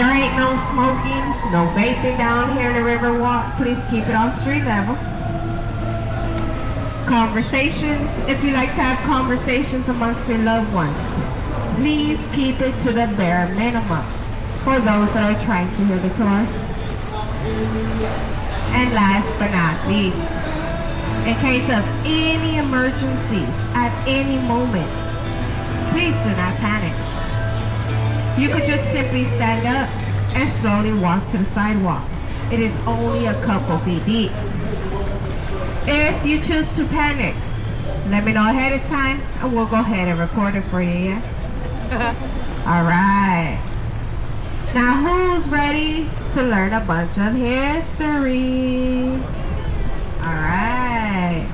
There ain't no smoking, no vaping down here in the river walk. Please keep it off street level. Conversations, if you like to have conversations amongst your loved ones, please keep it to the bare minimum for those that are trying to hear the tour. And last but not least, in case of any emergency at any moment, please do not panic. You could just simply stand up and slowly walk to the sidewalk. It is only a couple feet deep. If you choose to panic, let me know ahead of time and we'll go ahead and record it for you, yeah? Alright. Now who's ready to learn a bunch of history? Alright.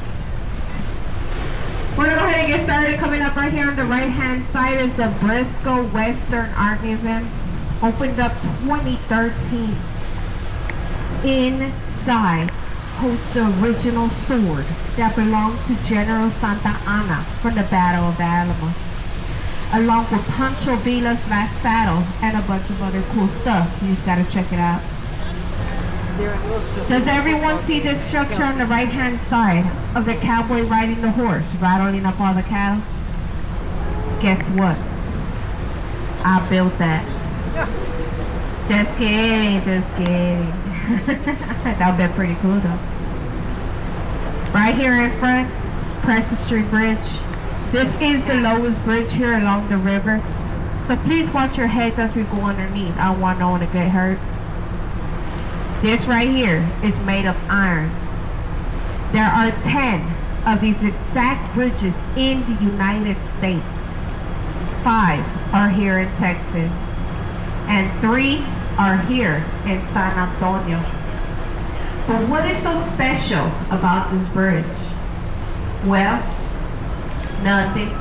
We're going to go ahead and get started. Coming up right here on the right hand side is the Briscoe Western Art Museum. Opened up 2013. Inside holds the original sword that belonged to General Santa Anna from the Battle of the Alamo, along with Pancho Villa's last battle and a bunch of other cool stuff. You just gotta check it out. Does everyone see this structure on the right hand side of the cowboy riding the horse, rattling up all the cattle? Guess what? I built that. Just kidding, just kidding. That would be pretty cool though. Right here in front, Precious Street Bridge. This is the lowest bridge here along the river. So please watch your heads as we go underneath. I don't want no one to get hurt. This right here is made of iron. There are 10 of these exact bridges in the United States. 5 are here in Texas. And 3 are here in San Antonio. But what is so special about this bridge? Well, nothing.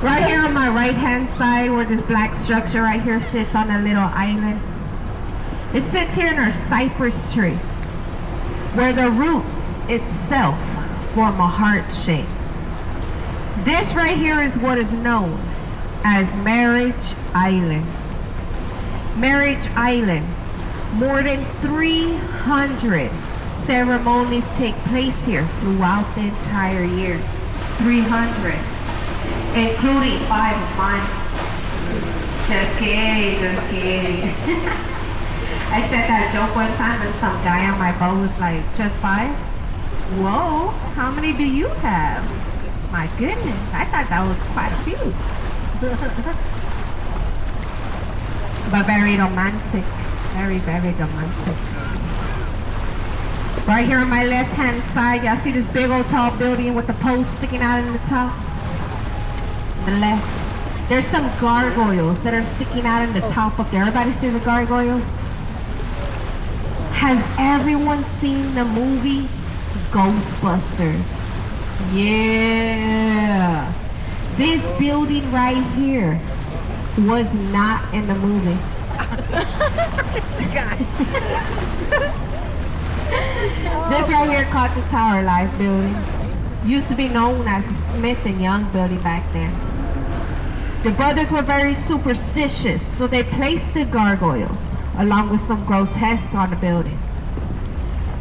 Right here on my right hand side where this black structure right here sits on a little island. It sits here in our cypress tree where the roots itself form a heart shape. This right here is what is known as Marriage Island. Marriage Island. More than 300 ceremonies take place here throughout the entire year. 300. Including 5 of mine. Just kidding, just kidding. I said that joke one time and some guy on my boat was like, just 5? Whoa, how many do you have? My goodness, I thought that was quite a few. But very romantic. Very, very romantic. Right here on my left hand side, y'all see this big old tall building with the post sticking out in the top? The left. There's some gargoyles that are sticking out in the top of there. Everybody see the gargoyles? Has everyone seen the movie Ghostbusters? Yeah. This building right here was not in the movie. It's the guy. This right here called the Tower Life building. Used to be known as the Smith and Young building back then. The brothers were very superstitious, so they placed the gargoyles along with some grotesques on the building.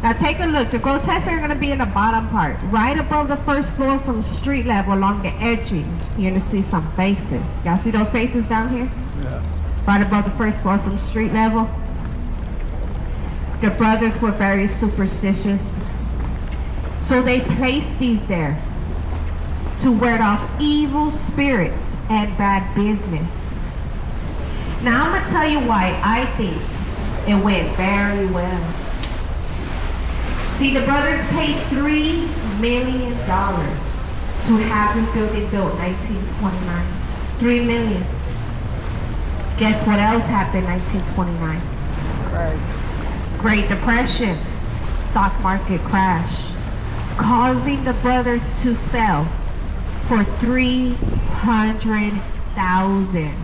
Now take a look. The grotesques are going to be in the bottom part, right above the first floor from street level along the edging. You're going to see some faces. Y'all see those faces down here? Yeah. Right above the first floor from street level. The brothers were very superstitious, so they placed these there to ward off evil spirits and bad business. Now I'm going to tell you why I think it went very well. See, the brothers paid $3 million to have this building built in 1929. $3 million. Guess what else happened in 1929? Great Depression, stock market crash, causing the brothers to sell for $300,000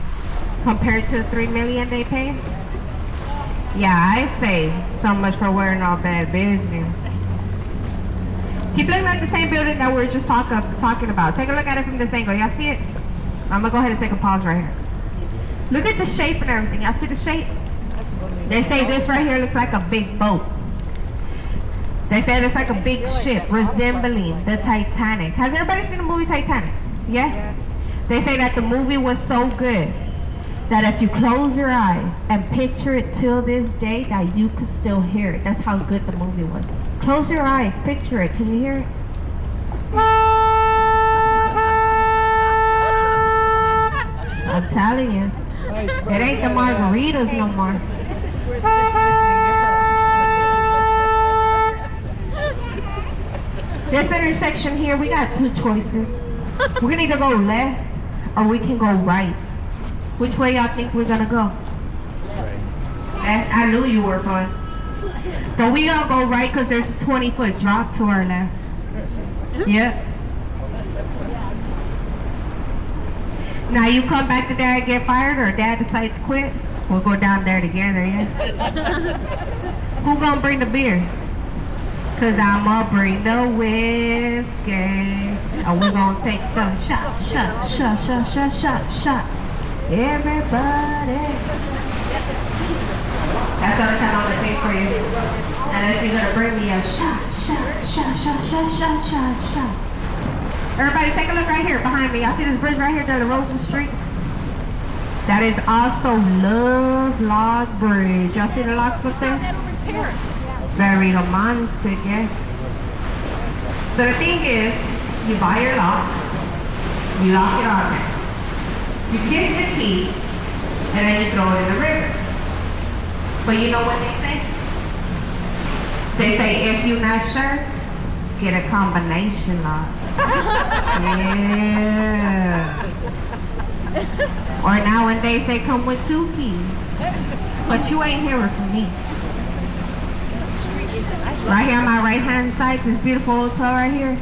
compared to the $3 million they paid. Yeah, I say so much for wearing all bad business. Keep looking at the same building that we were just talking about. Take a look at it from this angle. Y'all see it? I'm gonna go ahead and take a pause right here. Look at the shape and everything. Y'all see the shape? They say this right here looks like a big boat. They say it's like a big ship resembling the Titanic. Has everybody seen the movie Titanic? Yeah? Yes. They say that the movie was so good that if you close your eyes and picture it till this day, that you could still hear it. That's how good the movie was. Close your eyes, picture it. Can you hear it? I'm telling you, it ain't the margaritas no more. This is worth just listening to her. This intersection here, we got two choices. We're gonna either go left or we can go right. Which way y'all think we're gonna go? I knew you were fun. But we gonna go right because there's a 20-foot drop to our left. Yep. Now you come back to dad and get fired, or dad decides to quit, we'll go down there together, yeah? Who gonna bring the beer? Cause I'ma bring the whiskey. And we gonna take some shot. Everybody. That's all the time I'm gonna take for you. Unless you're gonna bring me a shot. Everybody take a look right here behind me. Y'all see this bridge right here, the Rosa Street? That is also Love Log Bridge. Y'all see the locks up there? That over in Paris. Very romantic, yes. So the thing is, you buy your lock, you lock it on there. You get the key, and then you throw it in the river. But you know what they say? They say if you're not sure, get a combination lock. Yeah. Or nowadays they come with two keys. But you ain't hearing from me. Right here on my right hand side, this beautiful hotel right here,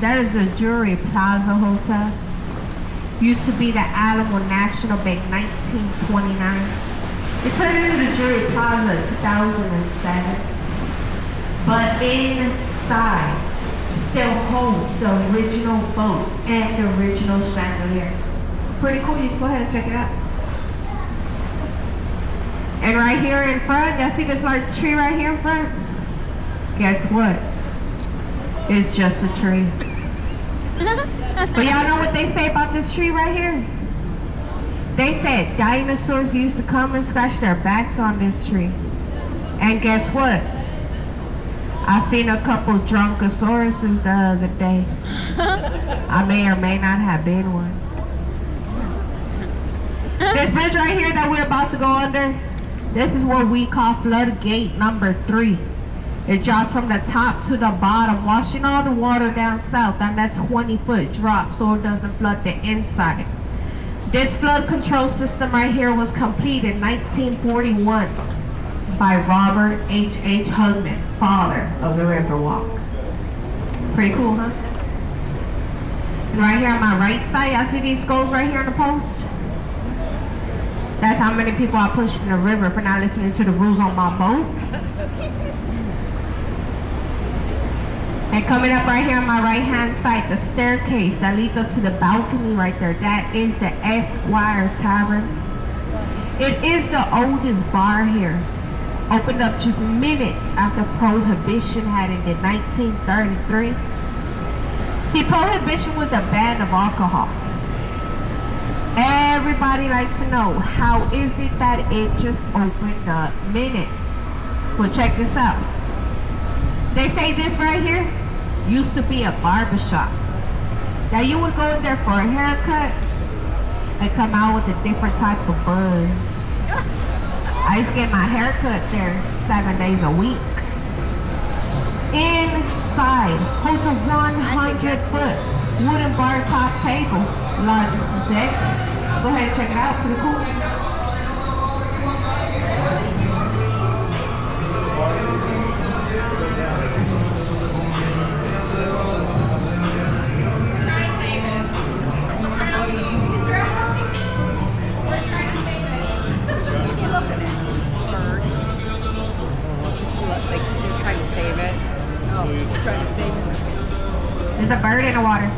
that is the Drury Plaza Hotel. Used to be the Alamo National Bank, 1929. It turned into the Drury Plaza in 2007. But inside still holds the original boat and the original chandelier. Pretty cool, you can go ahead and check it out. And right here in front, y'all see this large tree right here in front? Guess what? It's just a tree. But y'all know what they say about this tree right here? They said dinosaurs used to come and scratch their backs on this tree. And guess what? I seen a couple drunkosauruses the other day. I may or may not have been one. This bridge right here that we're about to go under, this is what we call floodgate number 3. It drops from the top to the bottom, washing all the water down south on that 20-foot drop so it doesn't flood the inside. This flood control system right here was completed in 1941 by Robert H. Hugman, father of the Riverwalk. Pretty cool, huh? And right here on my right side, y'all see these skulls right here on the post? That's how many people I pushed in the river for not listening to the rules on my boat. And coming up right here on my right hand side, the staircase that leads up to the balcony right there, that is the Esquire Tavern. It is the oldest bar here. Opened up just minutes after Prohibition had ended, 1933. See, Prohibition was a ban of alcohol. Everybody likes to know, how is it that it just opened up minutes? Well, check this out. They say this right here used to be a barbershop. Now you would go in there for a haircut and come out with a different type of buzz. I used to get my haircut there 7 days a week. Inside holds a 100-foot wooden bar top table, largest in Texas. Go ahead and check it out. Pretty cool. It's just like they're trying to save it. Oh, they're trying to save it. There's a bird in the water.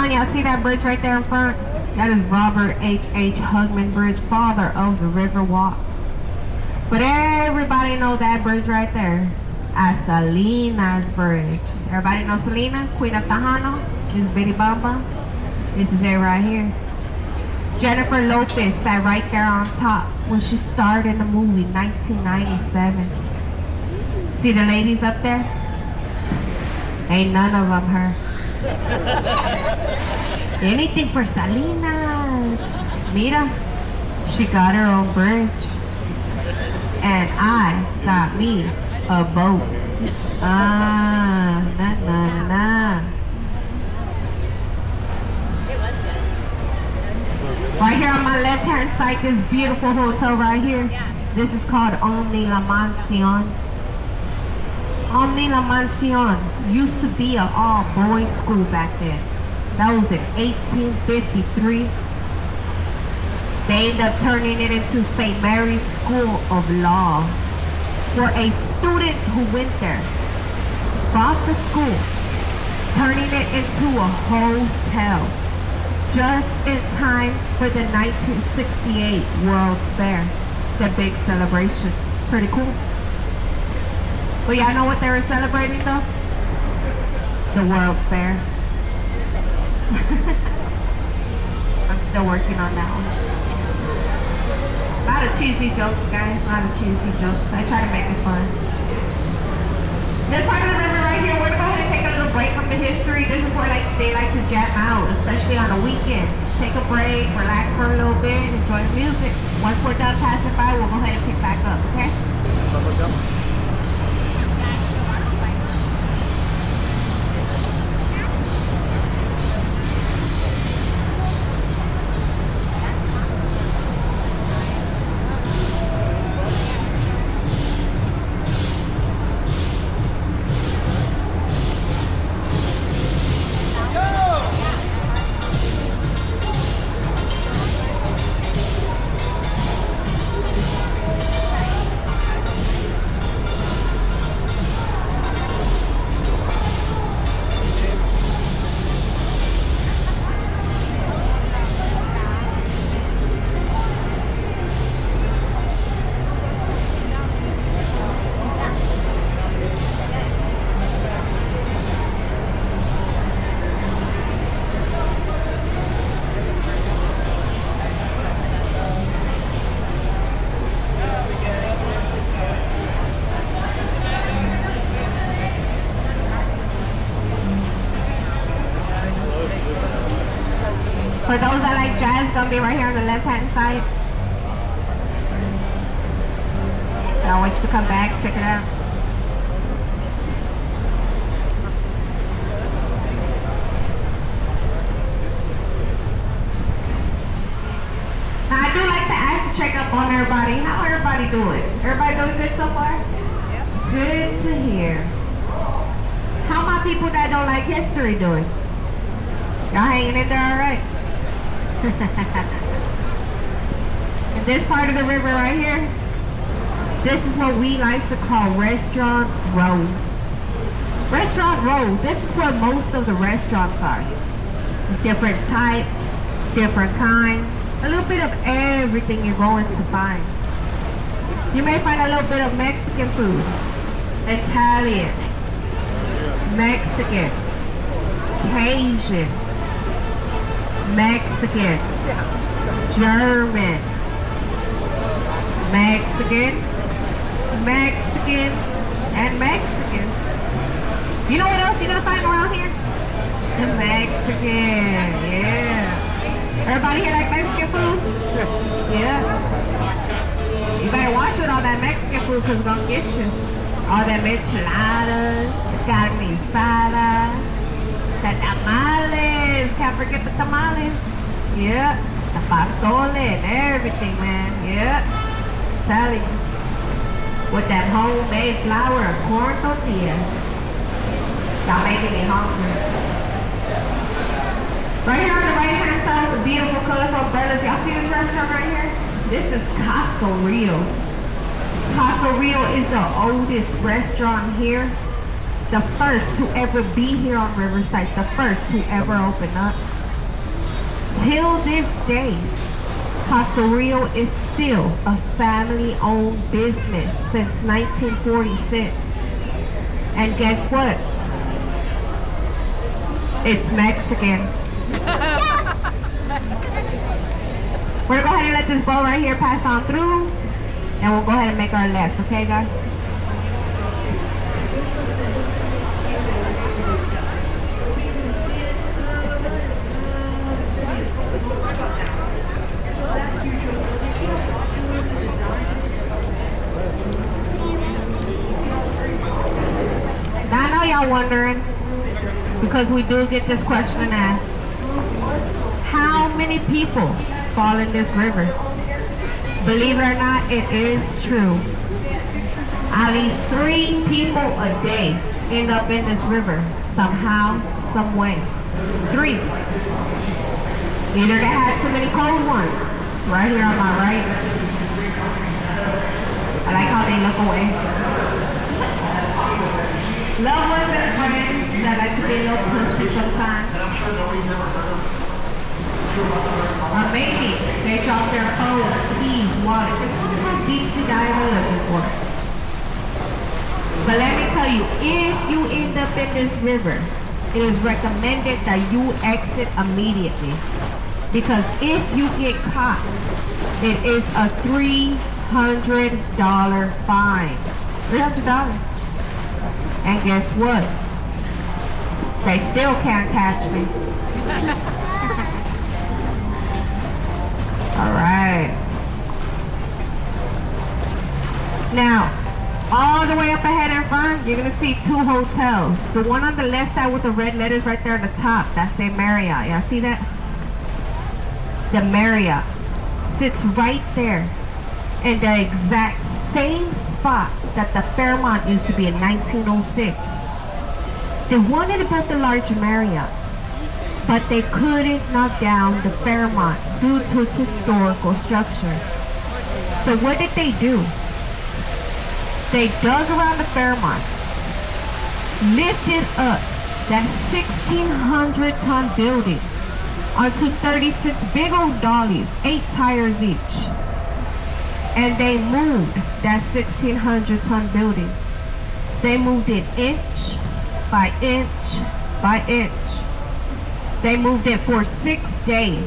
John, y'all see that bridge right there in front? That is Robert H. Hugman Bridge, father of the River Walk. But everybody know that bridge right there as Selena's Bridge. Everybody know Selena, Queen of Tejano? This is Bitty Bamba. This is it right here. Jennifer Lopez sat right there on top when she starred in the movie 1997. See the ladies up there? Ain't none of them her. Anything for Salinas. Mira, she got her own bridge. And I got me a boat. Nah. Right here on my left hand side, this beautiful hotel right here. This is called Omni La Mansion. Omni La Mansion used to be an all-boys school back then. That was in 1853. They ended up turning it into St. Mary's School of Law, where a student who went there bought the school, turning it into a hotel, just in time for the 1968 World's Fair, the big celebration. Pretty cool. But y'all know what they were celebrating though? The World's Fair. I'm still working on that one. A lot of cheesy jokes, guys. A lot of cheesy jokes. I try to make it fun. This part of the river right here, we're going to take a little break from the history. This is where they like to jam out, especially on the weekends. Take a break, relax for a little bit, enjoy music. Once we're done passing by, we'll go ahead and pick back up, okay? For those that like jazz, it's gonna be right here on the left-hand side. And I want you to come back, check it out. Now I do like to ask to check up on everybody. How everybody doing? Everybody doing good so far? Yep. Good to hear. How my people that don't like history doing? Y'all hanging in there all right? And this part of the river right here, this is what we like to call Restaurant Row. Restaurant Row, this is where most of the restaurants are. Different types, different kinds, a little bit of everything you're going to find. You may find a little bit of Mexican food, Italian, Mexican, Cajun, Mexican, German, Mexican, and Mexican. You know what else you're gonna find around here? The Mexican, yeah. Everybody here like Mexican food? Yeah. You better watch with all that Mexican food because it's gonna get you. All that enchiladas, carne asada, the tamales, can't forget the tamales. Yeah, the pozole and everything, man. Yeah, tell you. With that homemade flour and corn tortillas. Y'all making me hungry. Right here on the right hand side is the beautiful colorful umbrellas. Y'all see this restaurant right here? This is Casa Rio. Casa Rio is the oldest restaurant here. The first to ever be here on Riverside, the first to ever open up. Till this day, Casa Rio is still a family-owned business since 1946. And guess what? It's Mexican. We're gonna go ahead and let this boat right here pass on through, and we'll go ahead and make our left, okay guys? Now I know y'all wondering, because we do get this question asked, how many people fall in this river? Believe it or not, it is true. At least 3 people a day end up in this river, somehow, some way. 3. Either they had too many cold ones, right here on my right. I like how they look away. Loved ones and friends that like to be a little pushy sometimes. Or maybe they drop their phones, skis, water, deep sea diver looking for it. But let me tell you, if you end up in this river, it is recommended that you exit immediately. Because if you get caught, it is a $300 fine. $300. And guess what? They still can't catch me. Alright. Now, all the way up ahead in front, you're going to see 2 hotels. The one on the left side with the red letters right there at the top, that's a Marriott. Y'all see that? The Marriott sits right there in the exact same spot that the Fairmont used to be in 1906. They wanted to build the large Marriott, but they couldn't knock down the Fairmont due to its historical structure. So what did they do? They dug around the Fairmont, lifted up that 1,600-ton building onto 36 big old dollies, 8 tires each. And they moved that 1,600-ton building. They moved it inch by inch by inch. They moved it for 6 days,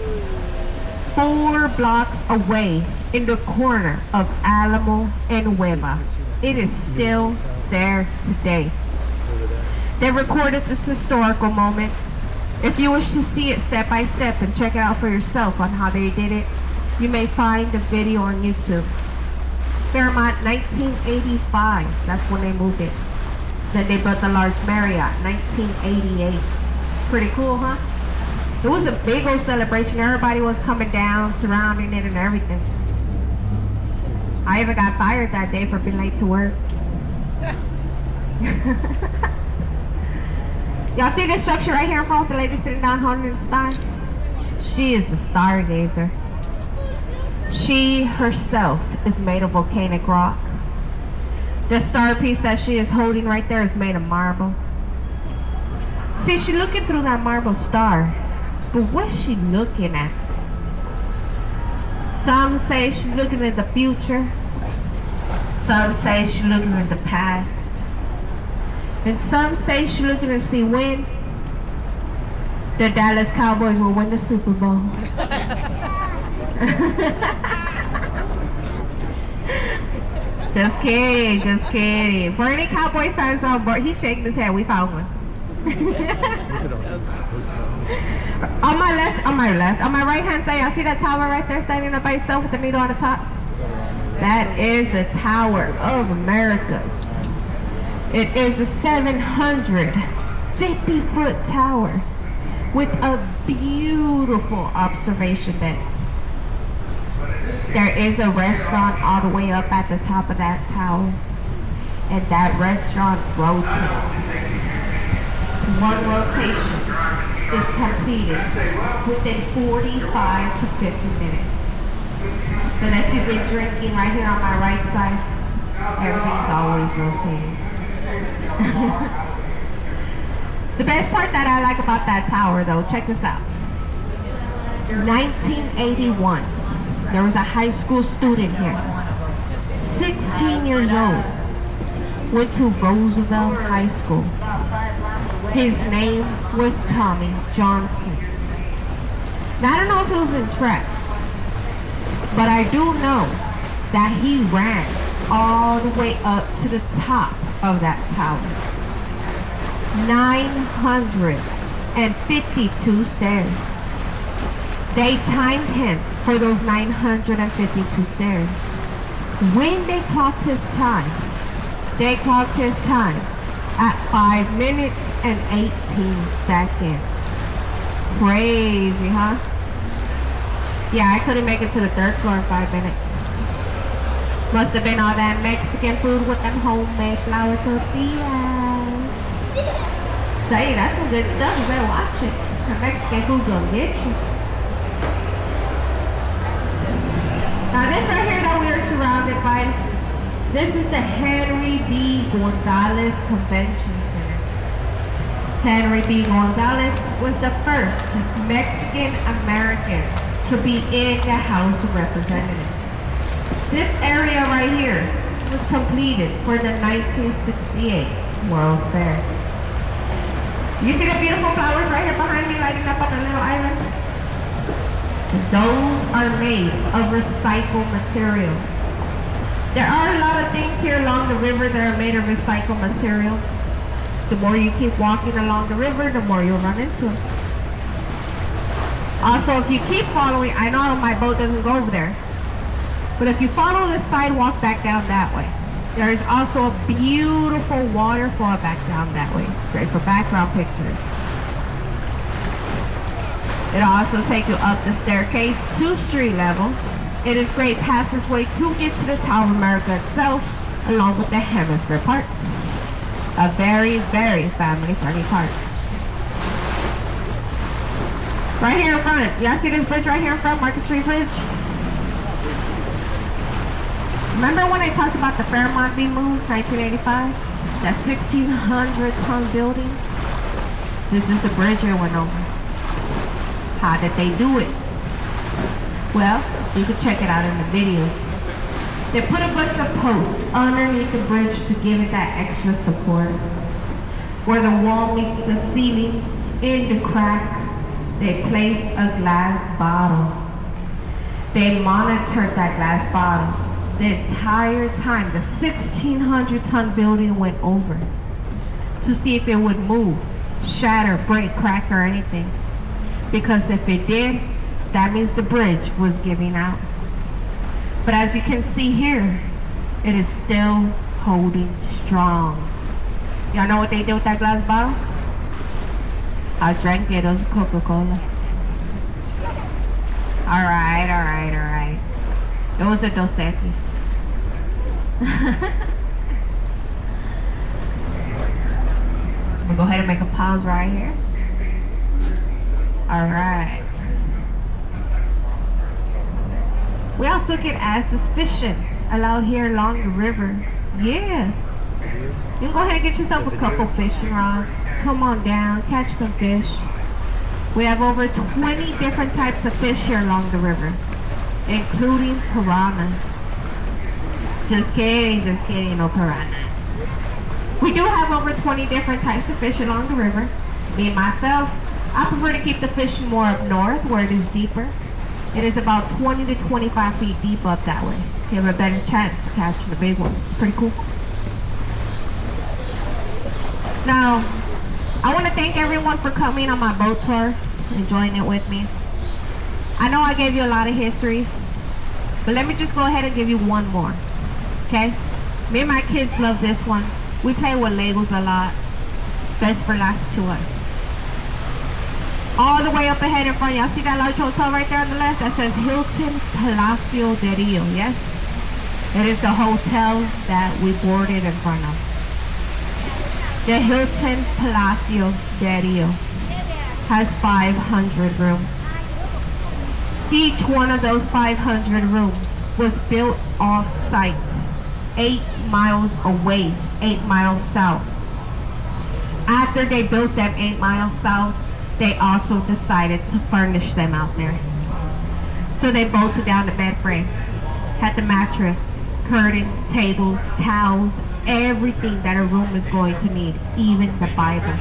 4 blocks away in the corner of Alamo and Wema. It is still there today. They recorded this historical moment. If you wish to see it step by step and check it out for yourself on how they did it, you may find the video on YouTube. Fairmont, 1985, that's when they moved it. Then they built the large Marriott, 1988. Pretty cool, huh? It was a big old celebration. Everybody was coming down, surrounding it and everything. I even got fired that day for being late to work. Y'all see this structure right here in front with the lady sitting down holding the star? She is a stargazer. She herself is made of volcanic rock. The star piece that she is holding right there is made of marble. See, she's looking through that marble star, but what's she looking at? Some say she's looking at the future. Some say she's looking at the past. And some say she's looking to see when the Dallas Cowboys will win the Super Bowl. Just kidding, just kidding. For any Cowboy fans on board, he's shaking his head. We found one. On my left, on my right hand side, y'all see that tower right there standing up by itself with the needle on the top? That is the Tower of Americas. It is a 750-foot tower with a beautiful observation deck. There is a restaurant all the way up at the top of that tower, and that restaurant rotates. One rotation is completed within 45 to 50 minutes. Unless you've been drinking right here on my right side, everything's always rotating. The best part that I like about that tower though, check this out. 1981. There was a high school student here, 16 years old, went to Roosevelt High School. His name was Tommy Johnson. Now, I don't know if he was in track, but I do know that he ran all the way up to the top of that tower. 952 stairs. They timed him for those 952 stairs. When they clocked his time, they clocked his time at 5 minutes and 18 seconds. Crazy, huh? Yeah, I couldn't make it to the third floor in 5 minutes. Must have been all that Mexican food with them homemade flour tortillas. So, hey, that's some good stuff. You better watch it. The Mexican food gonna get you. Now, this right here that we are surrounded by, this is the Henry B. Gonzalez Convention Center. Henry B. Gonzalez was the first Mexican-American to be in the House of Representatives. This area right here was completed for the 1968 World's Fair. You see the beautiful flowers right here behind me lighting up on the little island? Those are made of recycled material. There are a lot of things here along the river that are made of recycled material. The more you keep walking along the river, the more you'll run into it. Also, if you keep following, I know my boat doesn't go over there, but if you follow the sidewalk back down that way, there is also a beautiful waterfall back down that way. Great for background pictures. It'll also take you up the staircase to street level. It is great passageway to get to the Tower of America itself, along with the Hemisphere Park. A very, very family-friendly park. Right here in front, y'all see this bridge right here in front, Market Street Bridge? Remember when I talked about the Fairmont being moved, 1985? That 1,600-ton building? This is the bridge it went over. How did they do it? Well, you can check it out in the video. They put a bunch of posts underneath the bridge to give it that extra support. Where the wall meets the ceiling, in the crack, they placed a glass bottle. They monitored that glass bottle the entire time the 1,600-ton building went over to see if it would move, shatter, break, crack, or anything. Because if it did, that means the bridge was giving out. But as you can see here, it is still holding strong. Y'all know what they did with that glass bottle? I drank it. It was Coca-Cola. Alright. It was a Dos Equis. I'm gonna go ahead and make a pause right here. Alright. We also get access fishing allowed here along the river. Yeah. You can go ahead and get yourself a couple fishing rods. Come on down, catch some fish. We have over 20 different types of fish here along the river, including piranhas. Just kidding, no piranhas. We do have over 20 different types of fish along the river. Me and myself, I prefer to keep the fish more up north where it is deeper. It is about 20 to 25 feet deep up that way. You have a better chance catching the big ones. Pretty cool. Now, I want to thank everyone for coming on my boat tour, enjoying it with me. I know I gave you a lot of history, but let me just go ahead and give you one more, okay? Me and my kids love this one. We play with Legos a lot. Best for last to us. All the way up ahead in front, y'all see that large hotel right there on the left? That says Hilton Palacio de Rio, yes? It is the hotel that we boarded in front of. The Hilton Palacio de Rio has 500 rooms. Each one of those 500 rooms was built off-site, 8 miles away, 8 miles south. After they built them 8 miles south, they also decided to furnish them out there. So they bolted down the bed frame. Had the mattress, curtain, tables, towels, everything that a room is going to need, even the Bible.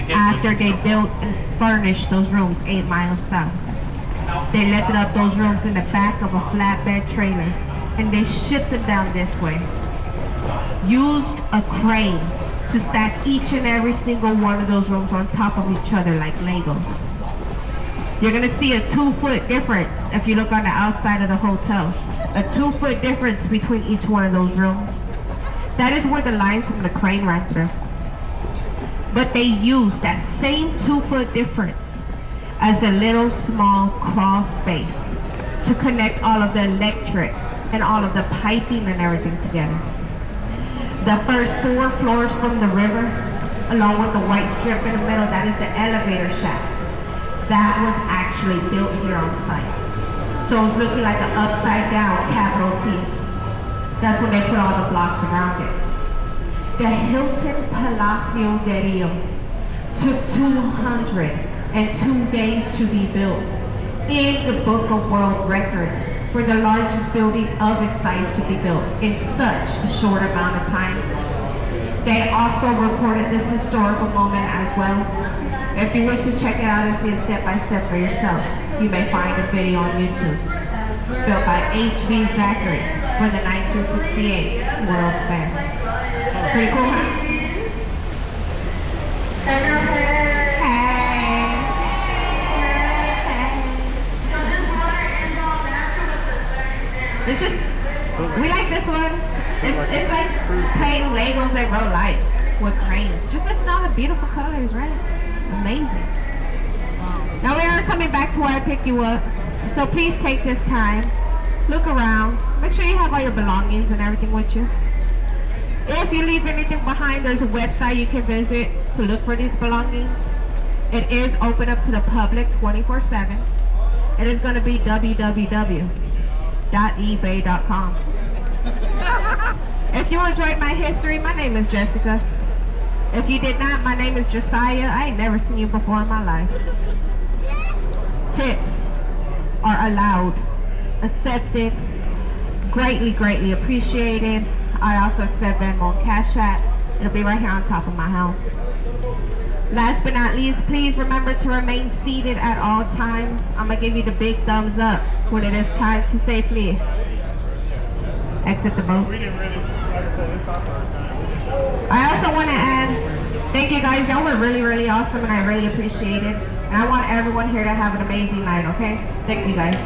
After they built and furnished those rooms 8 miles south, they lifted up those rooms in the back of a flatbed trailer and they shipped them down this way. Used a crane to stack each and every single one of those rooms on top of each other like Legos. You're gonna see a 2-foot difference if you look on the outside of the hotel. A 2-foot difference between each one of those rooms. That is where the lines from the crane ran through. But they used that same 2-foot difference as a little small crawl space to connect all of the electric and all of the piping and everything together. The first 4 floors from the river, along with the white strip in the middle, that is the elevator shaft. That was actually built here on site. So it was looking like an upside down capital T. That's when they put all the blocks around it. The Hilton Palacio de Rio took 202 days to be built in the Book of World Records for the largest building of its size to be built in such a short amount of time. They also recorded this historical moment as well. If you wish to check it out and see it step by step for yourself, you may find a video on YouTube. Built by H.B. Zachary for the 1968 World's Fair. Pretty cool, huh? It's just, we like this one. It's like playing Legos in real life with cranes. Just missing all the beautiful colors, right? Amazing. Now we are coming back to where I picked you up. So please take this time, look around, make sure you have all your belongings and everything with you. If you leave anything behind, there's a website you can visit to look for these belongings. It is open up to the public 24/7. It is going to be www.ebay.com. If you enjoyed my history, my name is Jessica. If you did not, my name is Josiah. I ain't never seen you before in my life. Tips are allowed, accepted, greatly, greatly appreciated. I also accept Venmo and Cash App. It'll be right here on top of my helm. Last but not least, please remember to remain seated at all times. I'm going to give you the big thumbs up when it is time to safely exit the boat. I also want to add, thank you guys. Y'all were really, really awesome and I really appreciate it. And I want everyone here to have an amazing night, okay? Thank you guys.